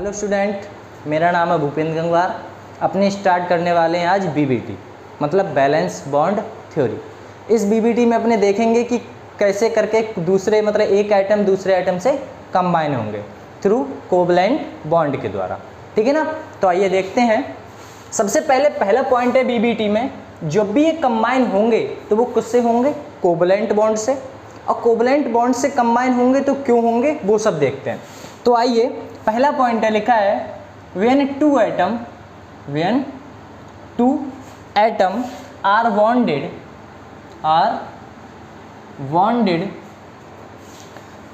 Hello student, मेरा नाम है भूपेंद्र गंगवार। अपने स्टार्ट करने वाले हैं आज बीबीटी मतलब बैलेंस बॉन्ड थ्योरी। इस बीबीटी में अपने देखेंगे कि कैसे करके दूसरे मतलब एक आइटम दूसरे आइटम से कंबाइन होंगे थ्रू कोवलेंट बॉन्ड के द्वारा। ठीक है ना। तो आइए देखते हैं। सबसे पहला पॉइंट है बीबीटी में, जब भी ये कंबाइन होंगे तो वो किससे होंगे? कोवलेंट बॉन्ड से। और कोवलेंट बॉन्ड से कंबाइन होंगे तो क्यों होंगे वो सब देखते हैं। तो आइए, पहला पॉइंट है, लिखा है when two atom are bonded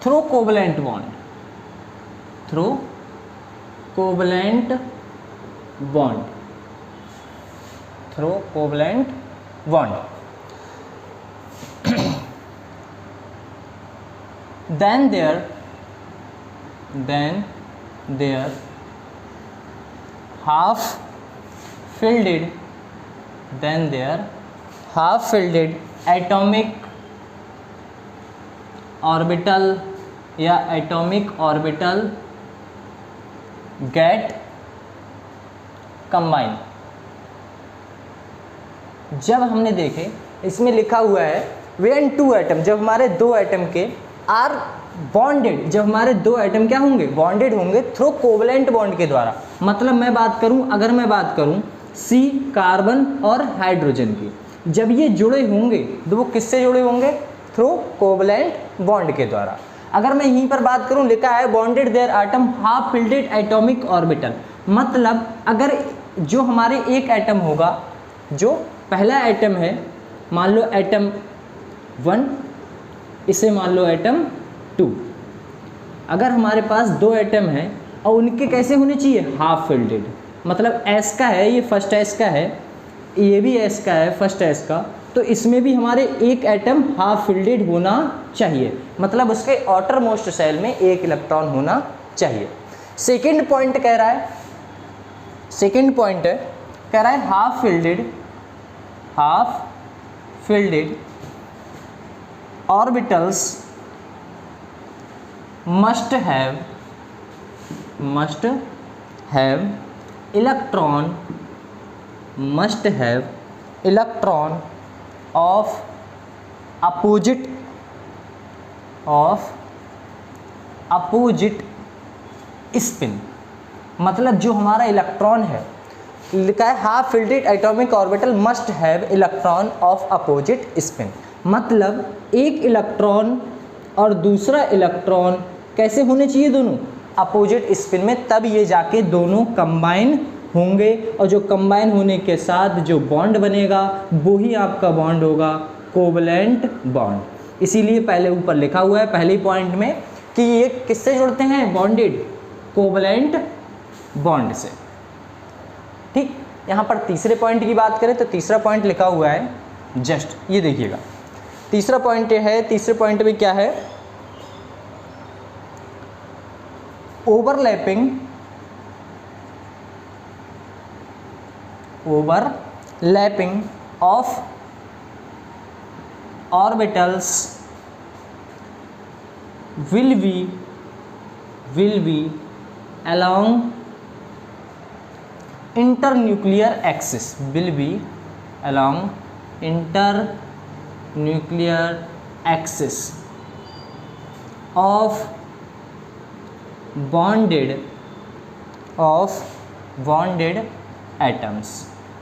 through covalent bond then their half filled atomic orbital या atomic orbital get combine। जब हमने देखे इसमें लिखा हुआ है when two atom, जब हमारे दो एटम के आर बॉन्डेड, जब हमारे दो एटम क्या होंगे? बॉन्डेड होंगे थ्रू कोवलेंट बॉन्ड के द्वारा। मतलब अगर मैं बात करूं सी कार्बन और हाइड्रोजन की, जब ये जुड़े होंगे तो वो किससे जुड़े होंगे? थ्रू कोवलेंट बॉन्ड के द्वारा। अगर मैं यहीं पर बात करूं, लिखा है bonded their atom half filled atomic orbital. मतलब अगर जो हमारे एक एटम होगा, जो पहला एटम है, मान लो एटम 1, इसे मान लो एटम 2। अगर हमारे पास दो एटम हैं और उनके कैसे होने चाहिए? Half fielded. मतलब एस का है, ये फर्स्ट एस का है, ये भी एस का है फर्स्ट एस का, तो इसमें भी हमारे एक एटम हाफ फिल्डेड होना चाहिए। मतलब उसके आउटर मोस्ट शेल में एक इलेक्ट्रॉन होना चाहिए। सेकंड पॉइंट कह रहा है, half fielded orbitals must have electron of opposite spin। मतलब जो हमारा इलेक्ट्रॉन है, लिखा है half fielded atomic orbital must have electron of opposite spin. मतलब एक इलेक्ट्रॉन और दूसरा इलेक्ट्रॉन कैसे होने चाहिए? दोनों अपोजिट स्पिन में, तब ये जाके दोनों कंबाइन होंगे। और जो कंबाइन होने के साथ जो बॉन्ड बनेगा वो ही आपका बॉन्ड होगा कोवलेंट बॉन्ड। इसीलिए पहले ऊपर लिखा हुआ है पहले पॉइंट में कि ये किससे जुड़ते हैं? बॉन्डेड कोवलेंट बॉन्ड से। ठीक। यहाँ पर तीसरे पॉइंट की बात करें तो तीसरा पॉइंट लिखा हुआ है, जस्ट ये देखिएगा। तीसरा पॉइंट है, तीसरे पॉइंट में क्या है? Overlapping of orbitals will be along internuclear axis of bonded atoms।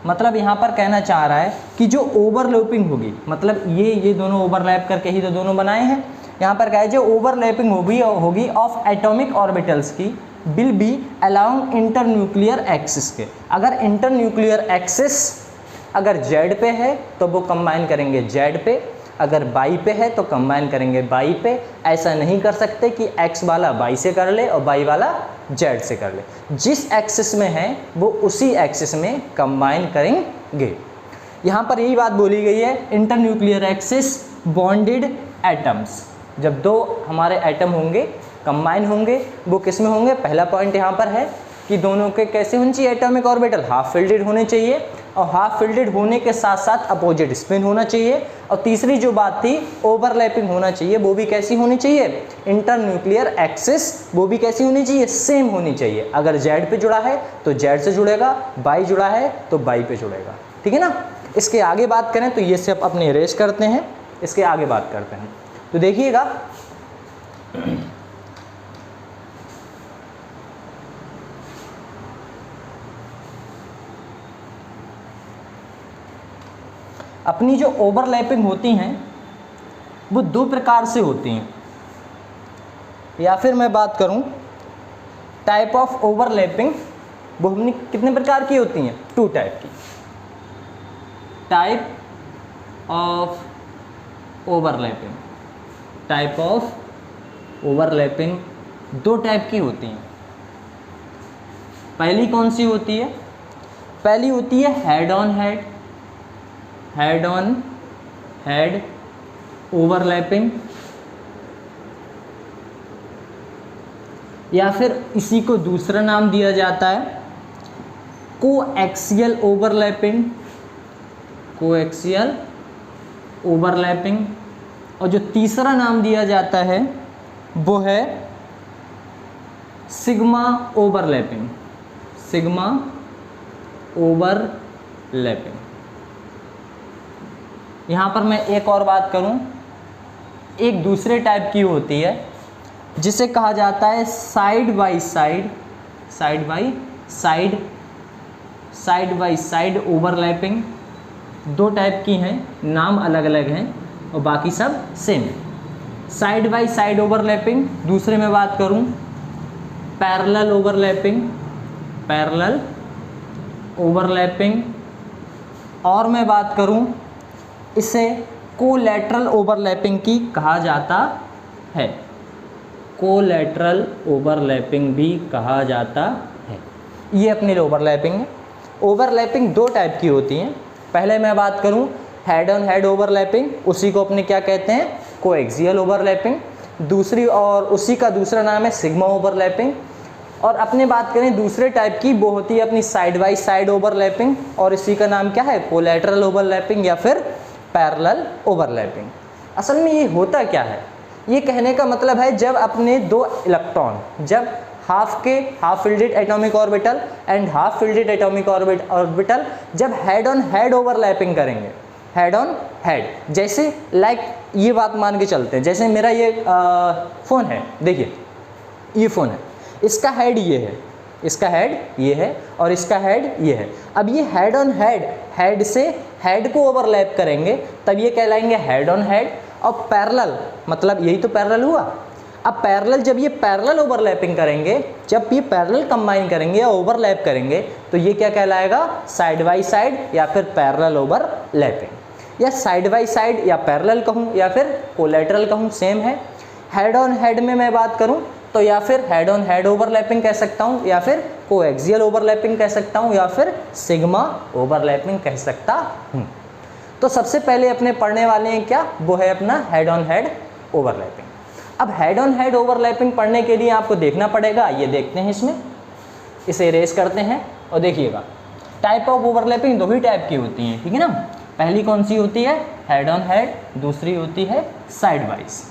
मतलब यहाँ पर कहना चाह रहा है कि जो ओवरलैपिंग होगी, मतलब ये दोनों ओवरलैप करके ही तो दोनों बनाए हैं। यहाँ पर क्या है? जो ओवरलैपिंग होगी ऑफ एटॉमिक ऑर्बिटल्स की will be along internuclear axis के। अगर इंटरन्यूक्लियर एक्सिस अगर जेड पे है तो वो कंबाइन करेंगे जेड पे, अगर बाई पे है तो कंबाइन करेंगे बाई पे। ऐसा नहीं कर सकते कि एक्स वाला बाई से कर ले और बाई वाला जेड से कर ले। जिस एक्सिस में है वो उसी एक्सिस में कंबाइन करेंगे। यहाँ पर यही बात बोली गई है, इंटरन्यूक्लियर एक्सिस बॉन्डेड एटम्स। जब दो हमारे एटम होंगे कंबाइन होंगे, वो किस में होंगे? पहला पॉइंट यहाँ पर है कि दोनों के कैसे होने चाहिए? एटॉमिक ऑर्बिटल हाफ फिल्डेड होने चाहिए। और हाफ फिल्डेड होने के साथ साथ अपोजिट स्पिन होना चाहिए। और तीसरी जो बात थी ओवरलैपिंग होना चाहिए, वो भी कैसी होनी चाहिए, इंटर न्यूक्लियर एक्सिस, वो भी कैसी होनी चाहिए, सेम होनी चाहिए। अगर जेड पे जुड़ा है तो जेड से जुड़ेगा, बाई जुड़ा है तो बाई पे जुड़ेगा, ठीक है ना। इसके आगे बात करें तो ये सब अपने इरेज करते हैं, इसके आगे बात करते हैं। तो देखिएगा अपनी जो ओवरलैपिंग होती हैं वो दो प्रकार से होती हैं, या फिर मैं बात करूं टाइप ऑफ ओवरलैपिंग, वो हमने कितने प्रकार की होती हैं, 2 टाइप की। Type of overlapping, type of overlapping 2 type की होती हैं। पहली कौन सी होती है, पहली होती है head on head, head on head overlapping, या फिर इसी को दूसरा नाम दिया जाता है कोएक्सियल ओवरलैपिंग, कोएक्सियल ओवरलैपिंग। और जो तीसरा नाम दिया जाता है वो है सिग्मा ओवरलैपिंग, सिग्मा ओवरलैपिंग। यहाँ पर मैं एक और बात करूँ, एक दूसरे टाइप की होती है जिसे कहा जाता है side by side, side by side, side by side overlapping. 2 type की हैं, नाम अलग अलग हैं और बाकी सब सेम है। Side by side overlapping. दूसरे में बात करूं पैरेलल ओवरलैपिंग, पैरेलल ओवरलैपिंग। और मैं बात करूं इसे कोलैटरल ओवरलैपिंग की कहा जाता है, कोलैटरल ओवरलैपिंग भी कहा जाता है। ये अपनी ओवरलैपिंग है। ओवरलैपिंग 2 टाइप की होती हैं। पहले मैं बात करूं हेड ऑन हेड ओवरलैपिंग, उसी को अपने क्या कहते हैं, कोएक्सियल ओवरलैपिंग। दूसरी और उसी का दूसरा नाम है सिग्मा ओवरलैपिंग। और अपने बात करें दूसरे टाइप की, वो होती है अपनी साइड बाय साइड ओवरलैपिंग, और इसी का नाम क्या है, कोलैटरल ओवरलैपिंग या फिर पैरेलल ओवरलैपिंग। असल में ये होता क्या है, ये कहने का मतलब है जब अपने 2 इलेक्ट्रॉन, जब half fielded atomic orbital and half fielded atomic orbital जब हेड ऑन हेड ओवरलैपिंग करेंगे, हेड ऑन हेड, जैसे लाइक ये बात मान के चलते हैं, जैसे मेरा ये फ़ोन है, देखिए ये फ़ोन है, इसका हेड ये है, इसका हेड ये है और इसका हेड ये है। अब ये हेड ऑन हेड, हेड से हेड को ओवरलैप करेंगे तब ये कहलाएंगे हेड ऑन हेड। और पैरेलल मतलब यही तो पैरेलल हुआ। अब पैरेलल जब ये पैरेलल ओवरलैपिंग करेंगे, जब ये पैरेलल कंबाइन करेंगे या ओवरलैप करेंगे तो ये क्या कहलाएगा, साइड बाय साइड या फिर पैरेलल ओवरलैपिंग। या साइड बाय साइड या पैरेलल कहूँ या फिर कोलैटरल कहूँ, सेम है। हेड ऑन हेड में मैं बात करूँ तो या फिर हेड ऑन हेड ओवरलैपिंग कह सकता हूँ, या फिर कोएक्सियल ओवरलैपिंग कह सकता हूँ, या फिर सिग्मा ओवरलैपिंग कह सकता हूँ। तो सबसे पहले अपने पढ़ने वाले हैं क्या, वो है अपना हेड ऑन हेड ओवरलैपिंग। अब हेड ऑन हेड ओवरलैपिंग पढ़ने के लिए आपको देखना पड़ेगा, ये देखते हैं इसमें, इसे इरेज करते हैं और देखिएगा type of overlapping 2 he type की होती हैं, ठीक है ना। पहली कौन सी होती है, हेड ऑन हेड, दूसरी होती है साइड वाइज।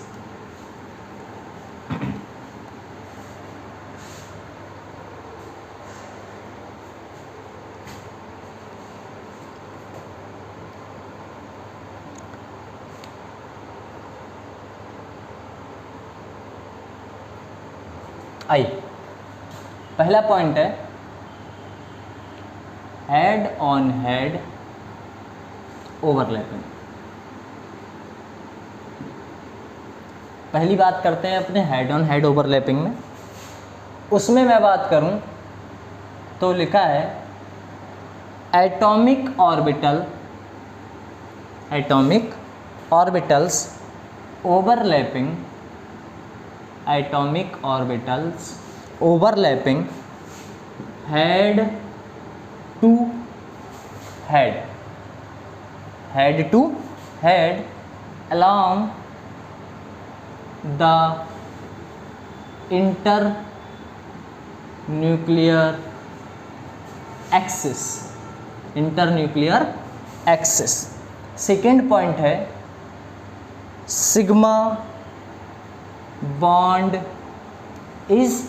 आइए, पहला पॉइंट है हेड ऑन हेड ओवरलैपिंग। पहली बात करते हैं अपने हेड ऑन हेड ओवरलैपिंग में। उसमें मैं बात करूं तो लिखा है atomic orbital, atomic orbitals overlapping, atomic orbitals overlapping head to head, head to head along the internuclear axis, internuclear axis. Second point है सिग्मा बॉन्ड इज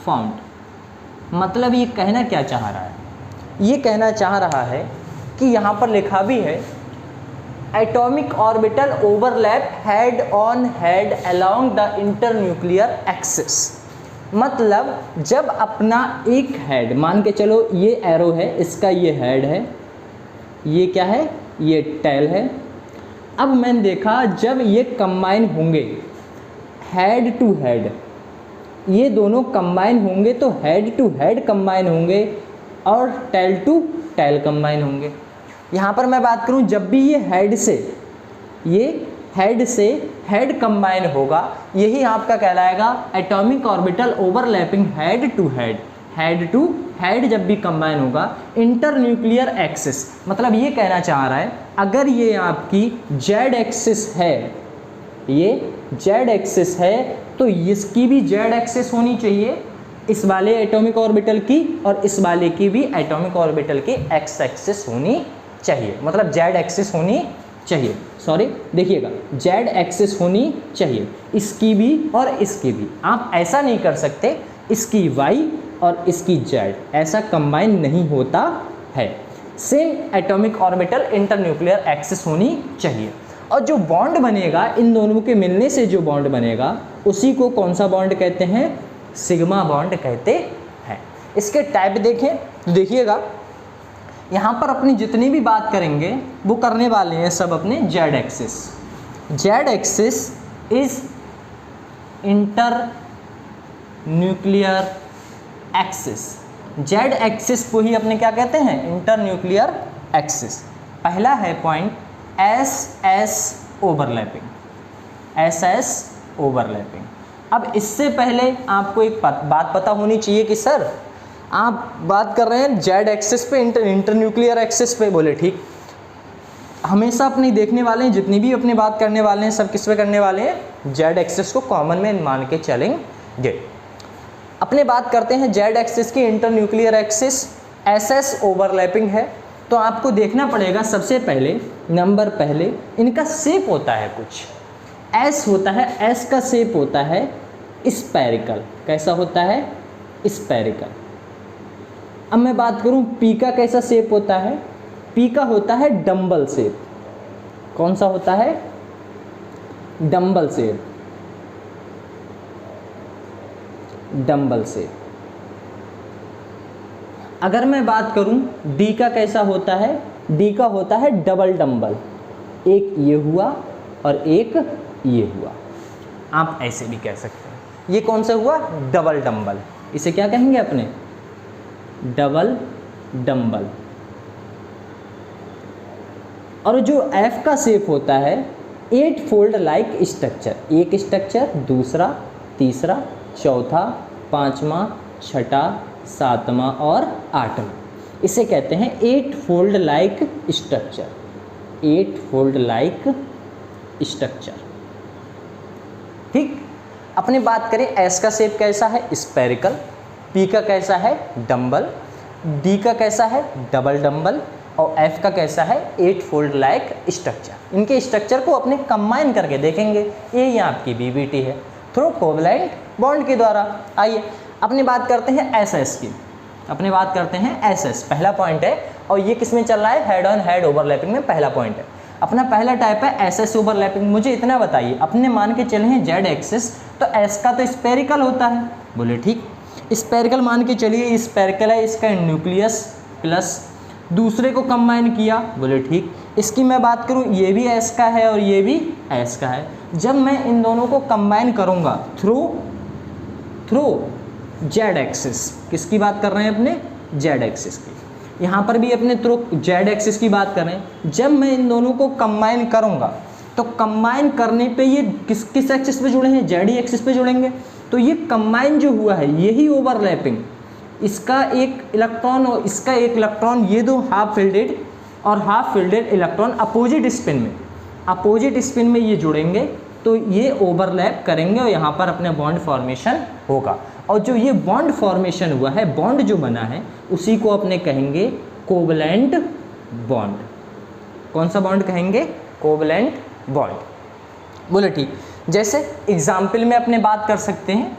फॉर्म्ड। मतलब ये कहना क्या चाह रहा है? ये कहना चाह रहा है कि यहाँ पर लिखा भी है atomic orbital overlap head on head along the internuclear axis. मतलब जब अपना एक हेड, मान के चलो ये एरो है, इसका ये हेड है, ये क्या है, ये टेल है। अब मैंने देखा जब ये कंबाइन होंगे हेड टू हेड, ये दोनों कंबाइन होंगे तो हेड टू हेड कंबाइन होंगे और टेल टू टेल कंबाइन होंगे। यहाँ पर मैं बात करूँ जब भी ये हेड से हेड कंबाइन होगा, यही आपका कहलाएगा atomic orbital overlapping head to head जब भी कंबाइन होगा इंटरन्यूक्लियर एक्सिस। मतलब ये कहना चाह रहा है अगर ये आपकी जेड एक्सिस है, ये जेड एक्सिस है तो इसकी भी जेड एक्सिस होनी चाहिए, इस वाले एटॉमिक ऑर्बिटल की, और इस वाले की भी एटॉमिक ऑर्बिटल की एक्स एक्सिस होनी चाहिए। मतलब जेड एक्सिस होनी चाहिए, सॉरी देखिएगा, जेड एक्सिस होनी चाहिए, इसकी भी और इसकी भी। आप ऐसा नहीं कर सकते इसकी वाई और इसकी जेड, ऐसा कंबाइन नहीं होता है। Same atomic orbital internuclear axis होनी चाहिए। और जो बॉन्ड बनेगा इन दोनों के मिलने से, जो बॉन्ड बनेगा उसी को कौन सा बॉन्ड कहते हैं? सिग्मा बॉन्ड कहते हैं। इसके टाइप देखें तो देखिएगा यहाँ पर अपनी जितनी भी बात करेंगे वो करने वाले हैं सब अपने Z axis. Z axis is inter nuclear axis. Z axis को ही अपने क्या कहते हैं? Inter nuclear axis. पहला है point S S overlapping, S S overlapping. अब इससे पहले आपको एक बात पता होनी चाहिए कि सर आप बात कर रहे हैं जेड एक्सिस पे, इंटरन्यूक्लियर एक्सिस पे। बोले ठीक, हमेशा अपने देखने वाले हैं, जितनी भी अपने बात करने वाले हैं सब किस पे करने वाले हैं? जेड एक्सिस को कॉमन में मान के चलेंगे। अपने बात करते हैं जेड एक्सिस की, internuclear axis S S overlapping है। तो आपको देखना पड़ेगा सबसे पहले, नंबर पहले इनका शेप होता है कुछ एस होता है, एस का शेप होता है स्फेरिकल। कैसा होता है? स्फेरिकल। अब मैं बात करूं पी का कैसा शेप होता है? पी का होता है डंबल शेप। कौन सा होता है? Dumbbell shape, dumbbell shape. अगर मैं बात करूं डी का कैसा होता है? डी का होता है डबल डंबल, एक ये हुआ और एक ये हुआ। आप ऐसे भी कह सकते हैं। ये कौन सा हुआ? Double dumbbell. इसे क्या कहेंगे अपने? Double dumbbell. और जो एफ का शेप होता है 8 फोल्ड लाइक स्ट्रक्चर, एक स्ट्रक्चर, दूसरा, तीसरा, चौथा, पांचवा, छठा, सातवां और आठवां। इसे कहते हैं 8 fold like structure, 8 fold like structure. ठीक, अपने बात करें एस का शेप कैसा है? स्फेरिकल। पी का कैसा है? डंबल। डी का कैसा है? Double dumbbell. और एफ का कैसा है? 8 फोल्ड लाइक स्ट्रक्चर। इनके स्ट्रक्चर को अपने कंबाइन करके देखेंगे। ये आपकी बीबीटी है थ्रू कोवलेंट बॉन्ड के द्वारा। आइए अपनी बात करते हैं एस एस की, अपनी बात करते हैं एस एस। पहला पॉइंट है और ये किस में चल रहा है? हेड ऑन हेड ओवरलैपिंग में पहला पॉइंट है। अपना पहला टाइप है एस एस ओवरलैपिंग। मुझे इतना बताइए, अपने मान के चले हैं जेड एक्सिस, तो एस का तो स्फेरिकल होता है। बोले ठीक, स्फेरिकल मान के चलिए, स्फेरिकल है, इसका न्यूक्लियस प्लस दूसरे को कंबाइन किया। बोले ठीक, इसकी मैं बात करूं ये भी एस का है और ये भी एस का है। जब मैं इन दोनों को कंबाइन करूंगा थ्रू जेड एक्सिस, किसकी बात कर रहे हैं अपने? जेड एक्सिस की। यहाँ पर भी अपने थ्रू जेड एक्सिस की बात कर रहे हैं। जब मैं इन दोनों को कंबाइन करूंगा तो कंबाइन करने पे ये किस एक्सिस पे जुड़े हैं? जेड एक्सिस पे जुड़ेंगे। तो ये कंबाइन जो हुआ है यही ओवरलैपिंग, इसका एक इलेक्ट्रॉन और इसका एक इलेक्ट्रॉन, ये दो हाफ फिल्डेड और half fielded electron opposite spin में ये जुड़ेंगे तो ये ओवरलैप करेंगे और यहाँ पर अपने बॉन्ड फॉर्मेशन होगा। और जो ये बॉन्ड फॉर्मेशन हुआ है, बॉन्ड जो बना है, उसी को अपने कहेंगे कोवलेंट बॉन्ड। कौन सा बॉन्ड कहेंगे? Covalent bond. बोले ठीक। जैसे एग्जाम्पल में अपने बात कर सकते हैं,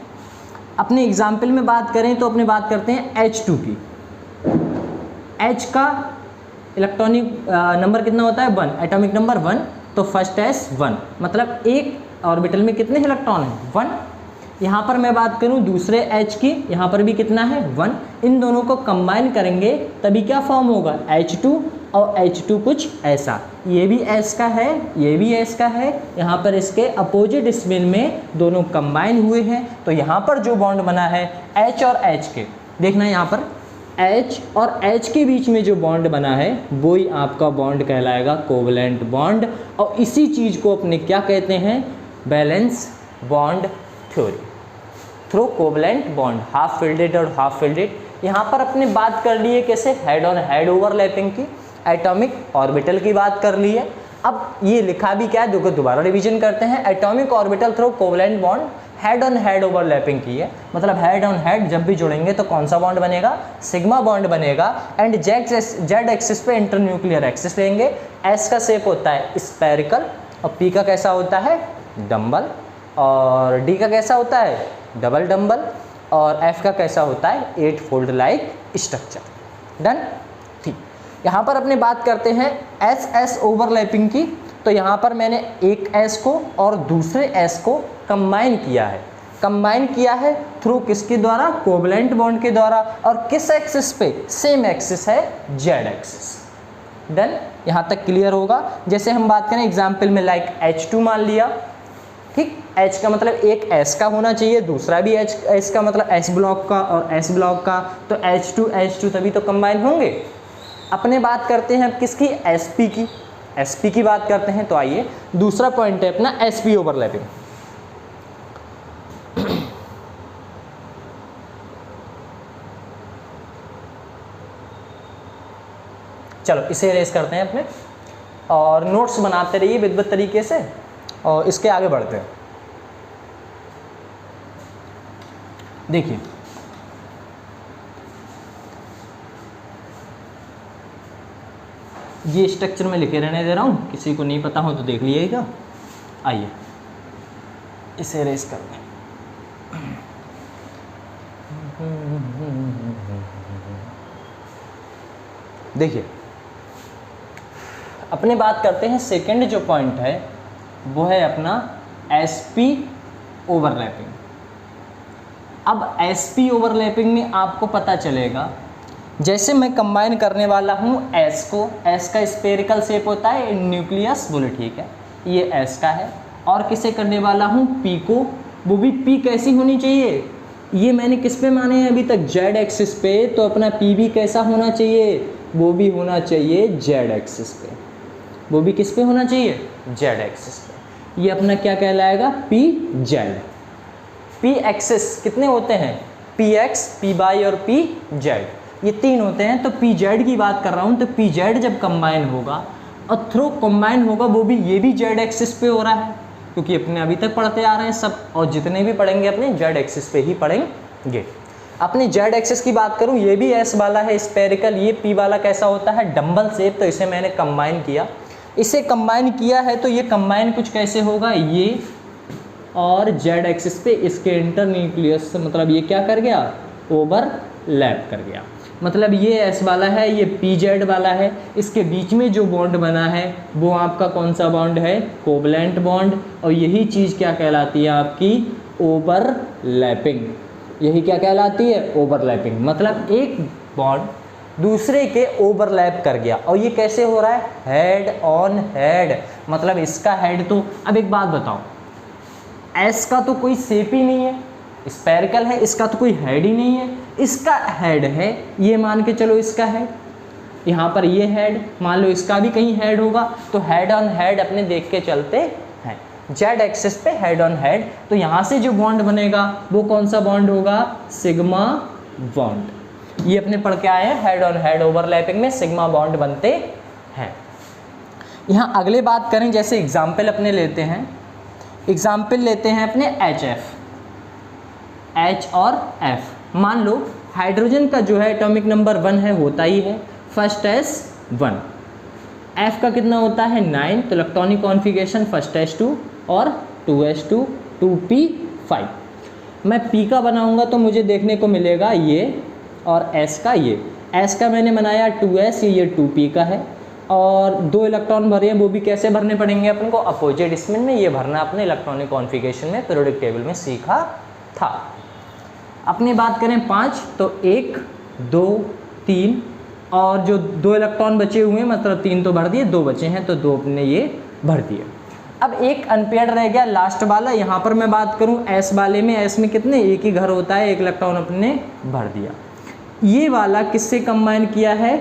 अपने एग्जाम्पल में बात करें तो अपने बात करते हैं H2 की। H का इलेक्ट्रॉनिक नंबर कितना होता है? 1, एटॉमिक नंबर 1, तो फर्स्ट S 1, मतलब एक ऑर्बिटल में कितने इलेक्ट्रॉन हैं? 1। यहाँ पर मैं बात करूँ दूसरे H की, यहाँ पर भी कितना है? 1। इन दोनों को कंबाइन करेंगे तभी क्या फॉर्म होगा? H2, और H2 कुछ ऐसा, ये भी S का है, ये भी S का है, यहाँ पर इसके अपोजिट स्पिन में दोनों कंबाइन हुए हैं, तो यहाँ पर जो बॉन्ड बना है H और H के, देखना यहाँ पर H और H के बीच में जो बॉन्ड बना है वो ही आपका बॉन्ड कहलाएगा कोवलेंट बॉन्ड। और इसी चीज़ को अपने क्या कहते हैं? Valence bond theory through covalent bond, half fielded और हाफ फिल्डेड। यहाँ पर अपने बात कर ली है कैसे? हेड ऑन हेड ओवरलैपिंग की, एटॉमिक ऑर्बिटल की बात कर ली है। अब ये लिखा भी क्या है, देखो दोबारा रिवीजन करते हैं। Atomic orbital through covalent bond, head on head overlapping की है, मतलब हेड ऑन हेड जब भी जुड़ेंगे तो कौन सा बॉन्ड बनेगा? सिग्मा बॉन्ड बनेगा। एंड जेड एक्सिस पे इंटरन्यूक्लियर एक्सिस लेंगे। एस का शेप होता है स्फेरिकल, और पी का कैसा होता है? डंबल, और डी का कैसा होता है? डबल डंबल, और एफ का कैसा होता है? 8 फोल्ड लाइक स्ट्रक्चर। डन। ठीक। यहाँ पर अपने बात करते हैं एस एस ओवरलैपिंग की, तो यहाँ पर मैंने एक एस को और दूसरे एस को कंबाइन किया है। कंबाइन किया है थ्रू किसके द्वारा? कोवलेंट बॉन्ड के द्वारा। और किस एक्सिस पे? सेम एक्सिस है, जेड एक्सिस। डन। यहाँ तक क्लियर होगा। जैसे हम बात करें एग्जाम्पल में लाइक H2 मान लिया, ठीक। H का मतलब एक S का होना चाहिए, दूसरा भी H का मतलब S ब्लॉक का और S ब्लॉक का, तो H2 तभी तो कंबाइन होंगे। अपने बात करते हैं अब किसकी? SP की। SP की बात करते हैं, तो आइए दूसरा पॉइंट है अपना SP ओवरलैपिंग। चलो इसे रेस करते हैं अपने, और नोट्स बनाते रहिए विधिवत तरीके से, और इसके आगे बढ़ते हैं। देखिए ये स्ट्रक्चर में लिखे रहने दे रहा हूँ, किसी को नहीं पता हो तो देख लीजिएगा। आइए इसे रेस करते हैं। देखिए अपने बात करते हैं सेकंड जो पॉइंट है वो है अपना SP ओवरलैपिंग। अब SP ओवरलैपिंग में आपको पता चलेगा, जैसे मैं कंबाइन करने वाला हूँ S को, S का स्फेरिकल शेप होता है न्यूक्लियस, बोले ठीक है, ये S का है। और किसे करने वाला हूँ? P को, वो भी P कैसी होनी चाहिए? ये मैंने किस पे माने हैं अभी तक? जेड एक्सिस पे, तो अपना P भी कैसा होना चाहिए? वो भी होना चाहिए जेड एक्सिस पे। वो भी किस पे होना चाहिए? जेड एक्सिस पे। ये अपना क्या कहलाएगा? P Z. P एक्सिस कितने होते हैं? PX, PY और PZ, ये 3 होते हैं। तो PZ की बात कर रहा हूँ, तो PZ जब कंबाइन होगा और थ्रू कंबाइन होगा, वो भी ये भी जेड एक्सिस पे हो रहा है, क्योंकि अपने अभी तक पढ़ते आ रहे हैं सब, और जितने भी पढ़ेंगे अपने जेड एक्सिस पे ही पढ़ेंगे। अपने जेड एक्सिस की बात करूँ, ये भी S वाला है स्फेरिकल, ये P वाला कैसा होता है? Dumbbell shape. तो इसे मैंने कंबाइन किया, इसे कंबाइन किया है, तो ये कंबाइन कुछ कैसे होगा? ये और जेड एक्सिस पे इसके इंटरन्यूक्लियस, मतलब ये क्या कर गया? ओवरलैप कर गया। मतलब ये S वाला है, ये PZ वाला है, इसके बीच में जो बॉन्ड बना है वो आपका कौन सा बॉन्ड है? Covalent bond. और यही चीज़ क्या कहलाती है? आपकी ओवरलैपिंग। यही क्या कहलाती है? ओवरलैपिंग। मतलब एक बॉन्ड दूसरे के ओवरलैप कर गया। और ये कैसे हो रहा है? Head on head. मतलब इसका हेड तो, अब एक बात बताओ, S का तो कोई शेप ही नहीं है, स्फेरिकल है, इसका तो कोई हेड ही नहीं है। इसका हेड है, ये मान के चलो इसका हेड, यहाँ पर ये हेड, मान लो इसका भी कहीं हेड होगा, तो हेड ऑन हेड अपने देख के चलते हैं। जेड एक्सिस पे हेड ऑन हेड, तो यहाँ से जो बॉन्ड बनेगा वो कौन सा बॉन्ड होगा? Sigma bond. ये अपने पढ़ के आए हैं, हेड ऑन हेड ओवरलैपिंग में सिग्मा बॉन्ड बनते हैं। यहाँ अगले बात करें, जैसे एग्जाम्पल अपने लेते हैं, एग्जाम्पल लेते हैं अपने HF, H और F। मान लो हाइड्रोजन का जो है एटॉमिक नंबर 1 है, होता ही है फर्स्ट S 1, F का कितना होता है 9, तो इलेक्ट्रॉनिक कॉन्फ़िगरेशन फर्स्ट S2 और 2S2 2p5। मैं P का बनाऊंगा तो मुझे देखने को मिलेगा ये और S का ये। S का मैंने बनाया 2S, ये 2p का है और 2 इलेक्ट्रॉन भरे हैं, वो भी कैसे भरने पड़ेंगे अपन को, अपोजिट स्पिन में। ये भरना अपने इलेक्ट्रॉनिक कॉन्फ़िगरेशन में पीरियोडिक टेबल में सीखा था। अपनी बात करें 5, तो 1 2 3 और जो 2 इलेक्ट्रॉन बचे हुए हैं, मतलब 3 तो भर दिए, 2 बचे हैं तो 2 अपने ये भर दिए। अब एक अनपेयर्ड रह गया लास्ट वाला। यहाँ पर मैं बात करूँ S वाले में, S में कितने, एक ही घर होता है, 1 इलेक्ट्रॉन अपने भर दिया। ये वाला किससे कंबाइन किया है,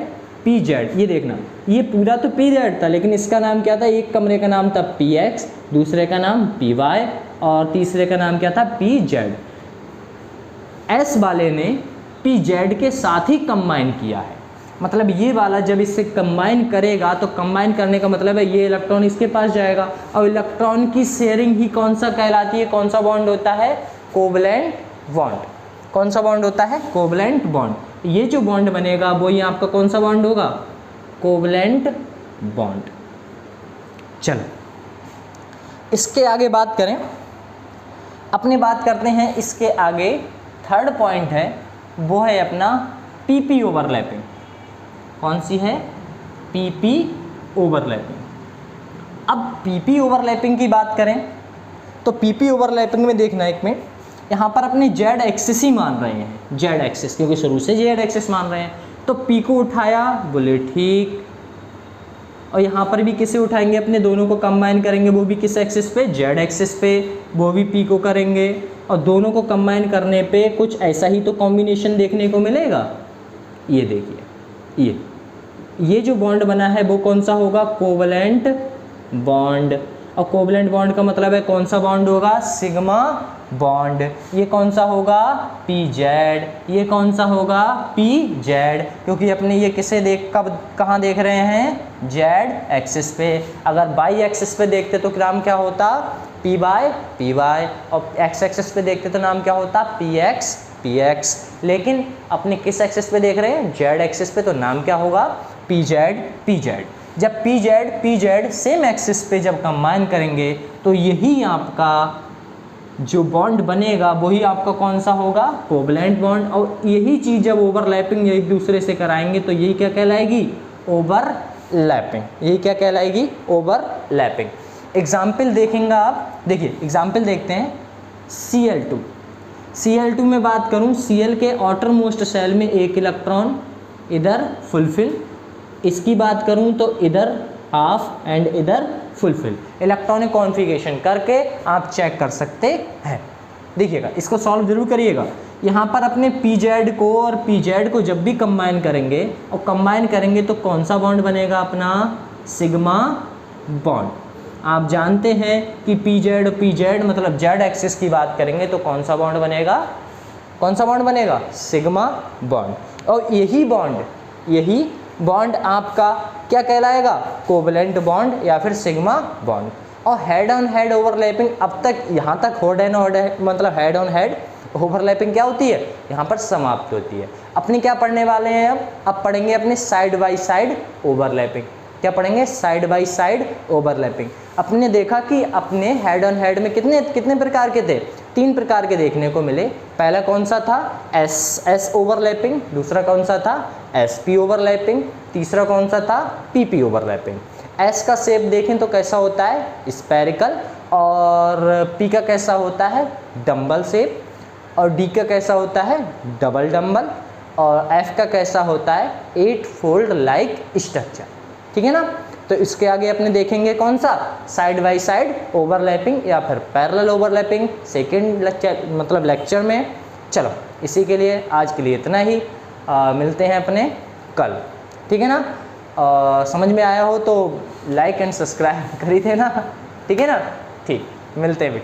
PZ। ये देखना, ये पूरा तो PZ था, लेकिन इसका नाम क्या था, एक कमरे का नाम था PX, दूसरे का नाम PY और तीसरे का नाम क्या था, PZ। S वाले ने PZ के साथ ही कंबाइन किया है, मतलब ये वाला जब इससे कंबाइन करेगा तो कंबाइन करने का मतलब है ये इलेक्ट्रॉन इसके पास जाएगा और इलेक्ट्रॉन की शेयरिंग ही कौन सा कहलाती है, कौन सा बॉन्ड होता है, कोवलेंट बॉन्ड। कौन सा बॉन्ड होता है, कोवलेंट बॉन्ड। ये जो बॉन्ड बनेगा वो ही आपका कौन सा बॉन्ड होगा, कोवलेंट बॉन्ड। चलो इसके आगे बात करें, अपने बात करते हैं इसके आगे। थर्ड पॉइंट है वो है अपना PP ओवरलैपिंग। कौन सी है, PP ओवरलैपिंग। अब PP ओवरलैपिंग की बात करें तो PP ओवरलैपिंग में देखना एक मिनट, यहाँ पर अपने Z एक्सिस ही मान रहे हैं, Z एक्सिस, क्योंकि शुरू से Z एक्सिस मान रहे हैं। तो P को उठाया, बोले ठीक, और यहाँ पर भी किसे उठाएंगे, अपने दोनों को कंबाइन करेंगे, वो भी किस एक्सिस पे, Z एक्सिस पे, वो भी P को करेंगे और दोनों को कंबाइन करने पे कुछ ऐसा ही तो कॉम्बिनेशन देखने को मिलेगा। ये देखिए, ये जो बॉन्ड बना है वो कौन सा होगा, कोवलेंट बॉन्ड। और कोवलेंट बॉन्ड का मतलब है कौन सा बॉन्ड होगा, सिग्मा बॉन्ड। ये कौन सा होगा, PZ। ये कौन सा होगा, PZ, क्योंकि अपने ये किसे देख, कब कहाँ देख रहे हैं, Z एक्सिस पे। अगर बाई एक्सिस पे देखते तो नाम क्या होता, P/PY, और X एक्सिस पे देखते तो नाम क्या होता, PX। लेकिन अपने किस एक्सिस पे देख रहे हैं, Z एक्सिस पे, तो नाम क्या होगा, PZ। जब PZ सेम एक्सिस पे जब कंबाइन करेंगे तो यही आपका जो बॉन्ड बनेगा वही आपका कौन सा होगा, कोवलेंट बॉन्ड। और यही चीज़ जब ओवरलैपिंग एक दूसरे से कराएंगे तो यही क्या कहलाएगी, ओवरलैपिंग। यही क्या कहलाएगी, ओवरलैपिंग। एग्जाम्पल देखेंगे आप, देखिए एग्जाम्पल देखते हैं Cl2 में बात करूं, Cl के आउटर मोस्ट शेल में 1 इलेक्ट्रॉन इधर फुलफिल, इसकी बात करूं तो इधर हाफ एंड इधर फुलफिल। इलेक्ट्रॉनिक कॉन्फ़िगरेशन करके आप चेक कर सकते हैं। देखिएगा, इसको सॉल्व जरूर करिएगा। यहाँ पर अपने PZ को और PZ को जब भी कंबाइन करेंगे और कंबाइन करेंगे तो कौन सा बॉन्ड बनेगा अपना, सिग्मा बॉन्ड। आप जानते हैं कि PZ और PZ मतलब Z एक्सिस की बात करेंगे तो कौन सा बॉन्ड बनेगा, कौन सा बॉन्ड बनेगा, सिग्मा बॉन्ड। और यही बॉन्ड आपका क्या कहलाएगा, कोवलेंट बॉन्ड या फिर सिग्मा बॉन्ड। और हेड ऑन हेड ओवरलैपिंग, अब तक यहाँ तक मतलब हेड ऑन हेड ओवरलैपिंग क्या होती है, यहाँ पर समाप्त होती है। अपने क्या पढ़ने वाले हैं, अब पढ़ेंगे अपने साइड बाय साइड ओवरलैपिंग। क्या पढ़ेंगे, साइड बाय साइड ओवरलैपिंग। अपने देखा कि अपने हेड ऑन हेड में कितने प्रकार के थे, 3 प्रकार के देखने को मिले। पहला कौन सा था, SS ओवरलैपिंग, दूसरा कौन सा था, SP ओवरलैपिंग, तीसरा कौन सा था, PP ओवरलैपिंग। S का शेप देखें तो कैसा होता है, स्फेरिकल, और P का कैसा होता है, डंबल शेप, और D का कैसा होता है, डबल डंबल, और F का कैसा होता है, 8 फोल्ड लाइक स्ट्रक्चर। ठीक है ना। तो इसके आगे अपने देखेंगे कौन सा, साइड बाय साइड ओवरलैपिंग या फिर पैरेलल ओवरलैपिंग सेकेंड लेक्चर में। चलो इसी के लिए आज के लिए इतना ही, मिलते हैं अपने कल, ठीक है ना। समझ में आया हो तो लाइक एंड सब्सक्राइब कर ही देना, ठीक है ना। ठीक, मिलते हैं भी।